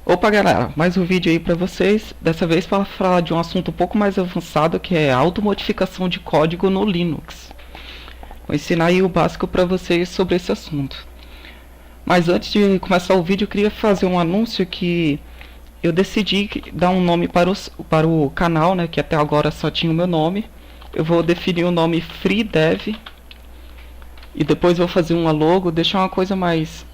Opa galera, mais um vídeo aí pra vocês, dessa vez para falar de um assunto um pouco mais avançado, que é a automodificação de código no Linux. Vou ensinar aí o básico para vocês sobre esse assunto. Mas antes de começar o vídeo, eu queria fazer um anúncio que eu decidi dar um nome para o canal, né, que até agora só tinha o meu nome. Eu vou definir o nome FreeDev e depois vou fazer uma logo, deixar uma coisa mais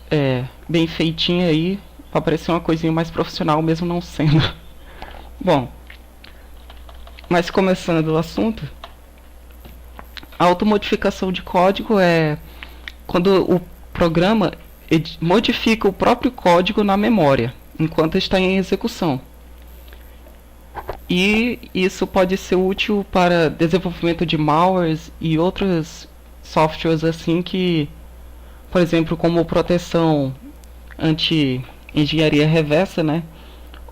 bem feitinha aí, para parecer uma coisinha mais profissional mesmo não sendo. Bom, mas começando o assunto, a automodificação de código é quando o programa modifica o próprio código na memória enquanto está em execução. E isso pode ser útil para desenvolvimento de malwares e outros softwares assim que, por exemplo, como proteção anti-engenharia reversa, né?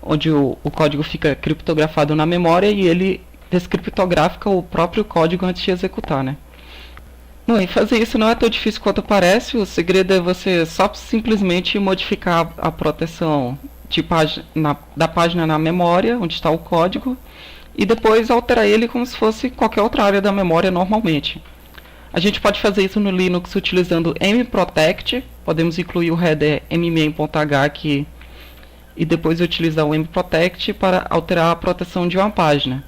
Onde o código fica criptografado na memória e ele descriptografa o próprio código antes de executar, né? Bom, e fazer isso não é tão difícil quanto parece. O segredo é você só simplesmente modificar a proteção da página na memória, onde está o código, e depois alterar ele como se fosse qualquer outra área da memória normalmente. A gente pode fazer isso no Linux utilizando mprotect. Podemos incluir o header mmain.h aqui e depois utilizar o mprotect para alterar a proteção de uma página.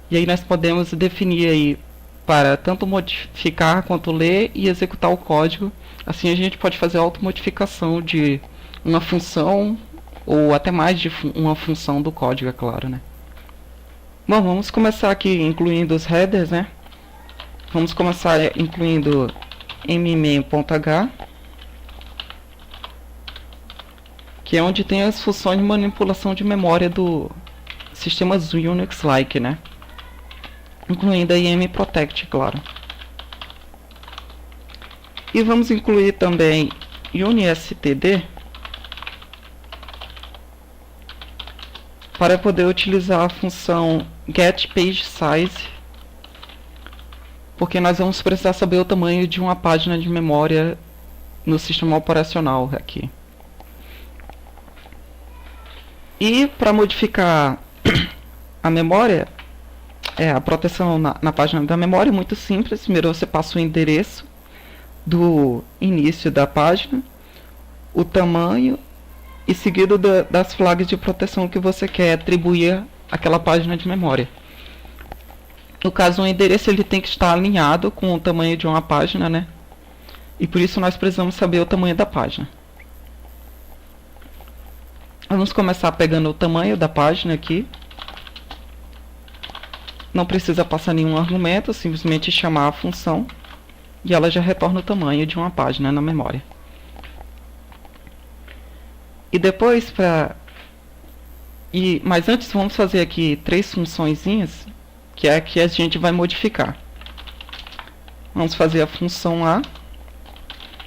E aí nós podemos definir aí para tanto modificar quanto ler e executar o código. Assim a gente pode fazer a automodificação de uma função ou até mais de uma função do código, é claro, né? Bom, vamos começar aqui incluindo os headers, né? Vamos começar incluindo mmain.h, que é onde tem as funções de manipulação de memória do sistemas Unix-like, né? Incluindo aí mprotect, claro. E vamos incluir também unistd para poder utilizar a função getPageSize, porque nós vamos precisar saber o tamanho de uma página de memória no sistema operacional aqui. E para modificar a memória, a proteção na página da memória é muito simples. Primeiro você passa o endereço do início da página, o tamanho e seguido das flags de proteção que você quer atribuir àquela página de memória. No caso, o endereço ele tem que estar alinhado com o tamanho de uma página, né? E por isso nós precisamos saber o tamanho da página. Vamos começar pegando o tamanho da página aqui. Não precisa passar nenhum argumento, simplesmente chamar a função e ela já retorna o tamanho de uma página na memória. E depois mas antes vamos fazer aqui 3 funçõezinhas que é a que a gente vai modificar. Vamos fazer a função A,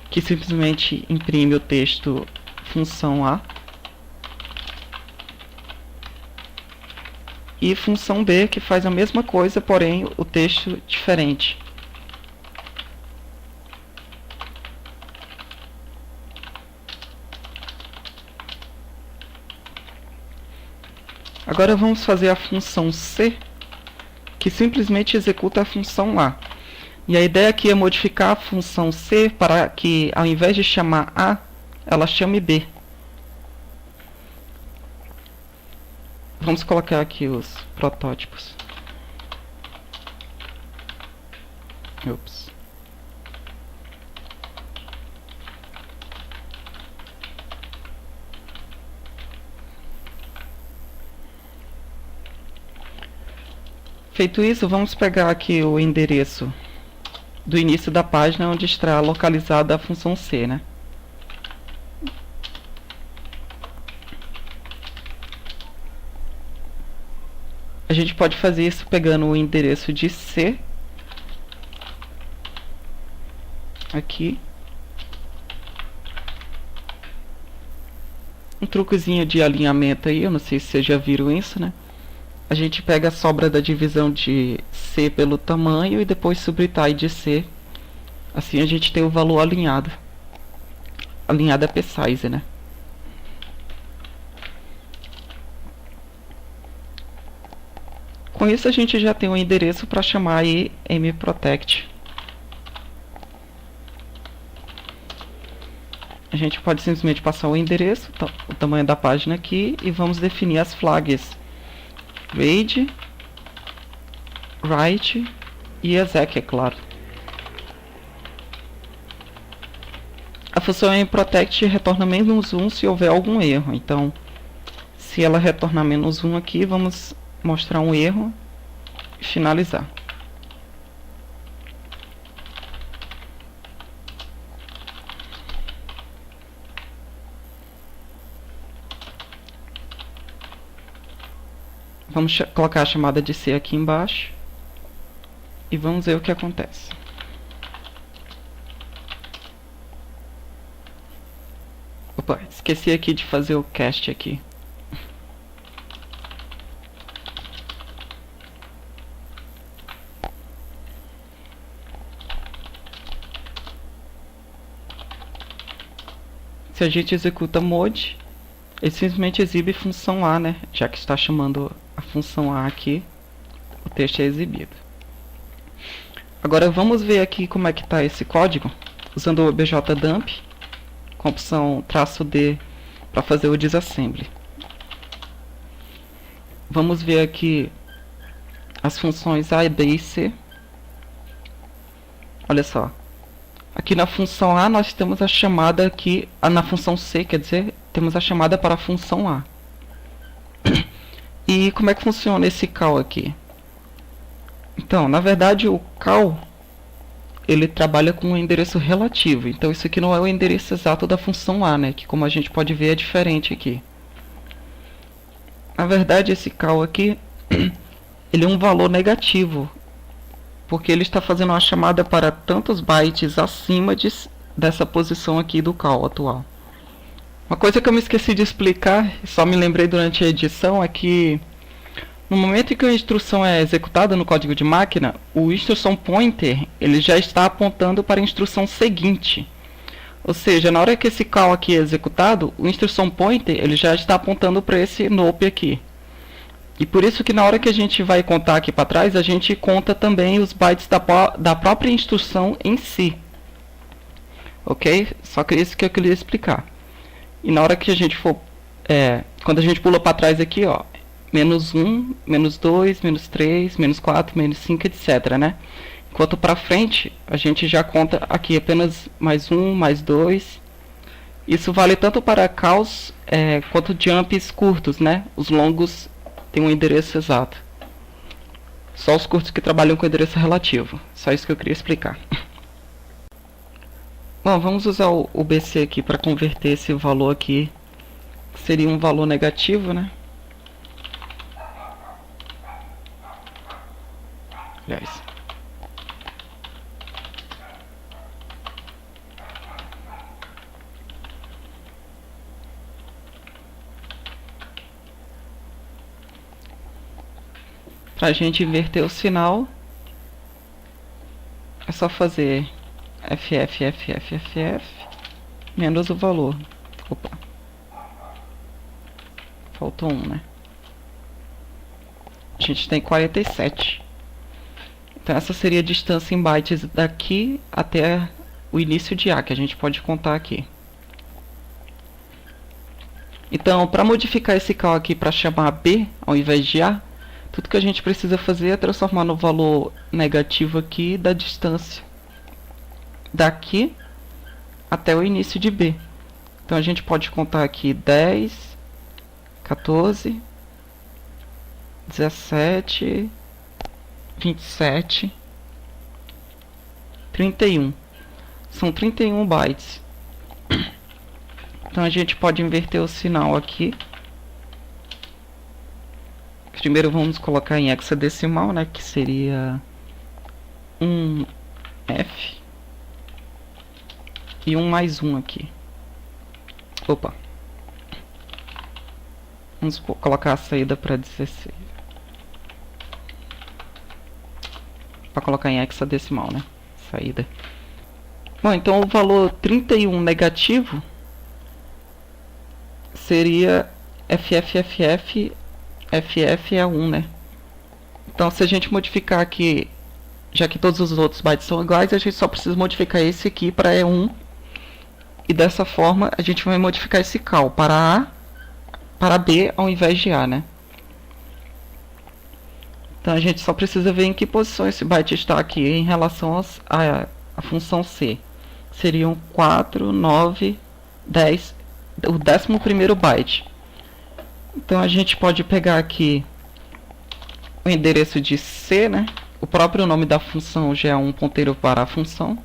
que simplesmente imprime o texto função A. E função B, que faz a mesma coisa, porém o texto diferente. Agora vamos fazer a função C, que simplesmente executa a função A. E a ideia aqui é modificar a função C para que, ao invés de chamar A, ela chame B. Vamos colocar aqui os protótipos. Ops. Feito isso, vamos pegar aqui o endereço do início da página onde está localizada a função C, né? A gente pode fazer isso pegando o endereço de C aqui. Um truquezinho de alinhamento aí, eu não sei se vocês já viram isso, né? A gente pega a sobra da divisão de C pelo tamanho e depois subtrai de C. Assim a gente tem o valor alinhado. Alinhado a p-size, né? Com isso a gente já tem um endereço para chamar aí mprotect. A gente pode simplesmente passar o endereço, o tamanho da página aqui, e vamos definir as flags read, write e exec, é claro. A função mprotect retorna -1 se houver algum erro. Então, se ela retornar -1 aqui, vamos mostrar um erro e finalizar. Vamos colocar a chamada de C aqui embaixo e vamos ver o que acontece. Opa, esqueci aqui de fazer o cast aqui. Se a gente executa mode, ele simplesmente exibe função A, né? Já que está chamando a função A aqui, o texto é exibido. Agora vamos ver aqui como é que está esse código, usando o objdump, com a opção "-d" para fazer o disassembly. Vamos ver aqui as funções A, B e C. Olha só. Aqui na função A nós temos a chamada aqui, na função C, quer dizer, temos a chamada para a função A. E como é que funciona esse call aqui? Então, na verdade o call, ele trabalha com um endereço relativo. Então isso aqui não é o endereço exato da função A, né? Que como a gente pode ver é diferente aqui. Na verdade esse call aqui, ele é um valor negativo, porque ele está fazendo uma chamada para tantos bytes acima dessa posição aqui do call atual. Uma coisa que eu me esqueci de explicar, e só me lembrei durante a edição, é que no momento em que a instrução é executada no código de máquina, o instruction pointer ele já está apontando para a instrução seguinte. Ou seja, na hora que esse call aqui é executado, o instruction pointer ele já está apontando para esse nope aqui. E por isso que na hora que a gente vai contar aqui para trás, a gente conta também os bytes da própria instrução em si. Ok? Só que isso que eu queria explicar. E na hora que a gente for... quando a gente pula para trás aqui, ó, -1, -2, -3, -4, -5, etc, né? Enquanto para frente, a gente já conta aqui apenas +1, +2. Isso vale tanto para calls quanto jumps curtos, né? Os longos tem um endereço exato. Só os curtos que trabalham com endereço relativo. Só isso que eu queria explicar. Bom, vamos usar o BC aqui para converter esse valor aqui, que seria um valor negativo, né? Aliás. Para a gente inverter o sinal, é só fazer FF menos o valor. Opa. Faltou um, né? A gente tem 47. Então essa seria a distância em bytes daqui até o início de A, que a gente pode contar aqui. Então, para modificar esse call aqui para chamar B ao invés de A, tudo que a gente precisa fazer é transformar no valor negativo aqui da distância daqui até o início de B. Então a gente pode contar aqui 10, 14, 17, 27, 31. São 31 bytes. Então a gente pode inverter o sinal aqui. Primeiro vamos colocar em hexadecimal, né, que seria 1F e 1 mais 1 aqui. Opa. Vamos colocar a saída para 16. Para colocar em hexadecimal, né? Saída. Bom, então o valor 31 negativo seria FFFF. FF é 1, né? Então, se a gente modificar aqui, já que todos os outros bytes são iguais, a gente só precisa modificar esse aqui para E1. E dessa forma, a gente vai modificar esse cal para A, para B, ao invés de A, né? Então, a gente só precisa ver em que posição esse byte está aqui em relação à função C. Seriam 4, 9, 10, o 11º byte. Então, a gente pode pegar aqui o endereço de C, né? O próprio nome da função já é um ponteiro para a função.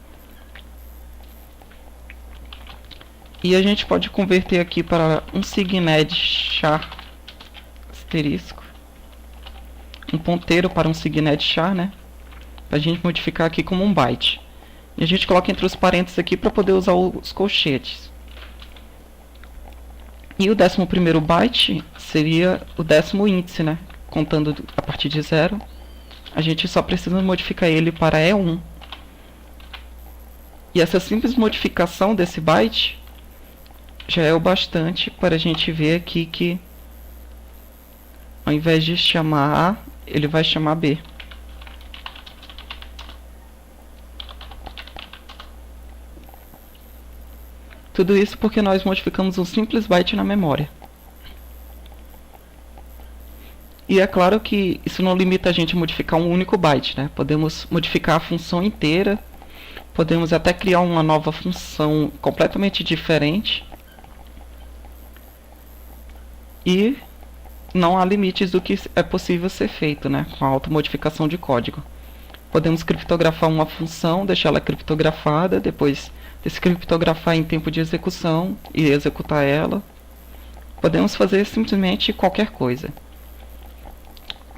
E a gente pode converter aqui para um signed char asterisco. Um ponteiro para um signed char, né? Para a gente modificar aqui como um byte. E a gente coloca entre os parênteses aqui para poder usar os colchetes. E o 11º byte seria o 10º índice, né? Contando a partir de 0. A gente só precisa modificar ele para E1. E essa simples modificação desse byte já é o bastante para a gente ver aqui que ao invés de chamar A, ele vai chamar B. Tudo isso porque nós modificamos um simples byte na memória. E é claro que isso não limita a gente a modificar um único byte, né? Podemos modificar a função inteira, podemos até criar uma nova função completamente diferente. E não há limites do que é possível ser feito, né? Com a automodificação de código. Podemos criptografar uma função, deixá-la criptografada, depois descriptografar em tempo de execução e executar ela. Podemos fazer simplesmente qualquer coisa.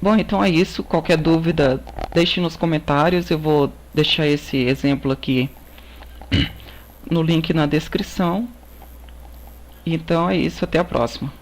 Bom, então é isso. Qualquer dúvida, deixe nos comentários. Eu vou deixar esse exemplo aqui no link na descrição. Então é isso. Até a próxima.